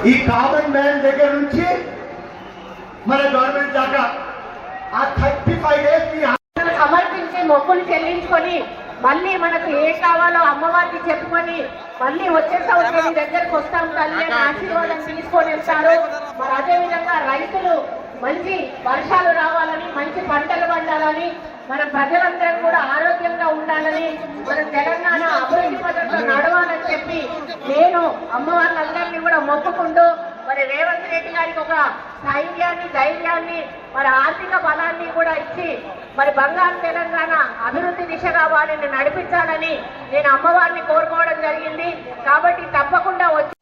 ఈ common man దగ్గర నుంచి మన గవర్నమెంట్ దాకా ఆ 35 డేస్ సమర్పించి మొక్కులు చెల్లించుకొని మళ్ళీ మనకు ఏం కావాలో అమ్మవారికి చెప్పుకొని మళ్ళీ వచ్చే సంవత్సరం మీ దగ్గరకు వస్తాం తల్లి అని ఆశీర్వాదం తీసుకొని వెళ్తారు. మరి అదేవిధంగా రైతులు మంచి వర్షాలు రావాలని, మంచి పంటలు పండాలని, మన ప్రజలందరం కూడా ఆరోగ్యంగా ఉండాలని, మన తెలంగాణ అభివృద్ధి పథకంలో నడవాలని చెప్పి నేను అమ్మవార్లందరినీ కూడా మొక్కుకుంటూ మరి రేవంత్ రెడ్డి గారికి ఒక స్థైర్యాన్ని, ధైర్యాన్ని, మరి ఆర్థిక బలాన్ని కూడా ఇచ్చి మరి బంగారు తెలంగాణ అభివృద్ధి దిశగా వారిని నడిపించాలని నేను అమ్మవారిని కోరుకోవడం జరిగింది. కాబట్టి తప్పకుండా వచ్చి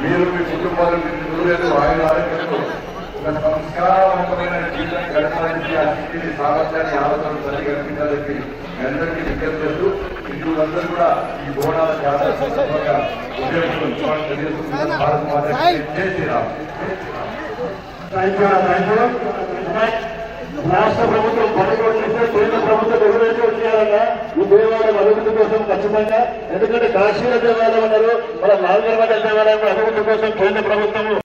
మీరు మీ కుటుంబాలు ఆయన ఆరోగ్యంతో ఒక సంస్కారవంతమైన జీవితం గడపాలని ఆ స్థితిని సామర్థ్యాన్ని ఆలోచన తల్లి కల్పించాలని అందరికీ విజ్ఞప్తి చేస్తూ హిందువులందరూ కూడా ఈ బోనాల జాతర సందర్భంగా రాష్ట్ర ప్రభుత్వం పథకం కేంద్ర ప్రభుత్వం రెగ్యులేషన్ చేయాలన్నా ఈ దేవాలయం అభివృద్ధి కోసం ఖచ్చితంగా, ఎందుకంటే కాశీల దేవాలయం అన్నారు, మన లాల్గర్వాడ దేవాలయం అభివృద్ధి కోసం కేంద్ర ప్రభుత్వం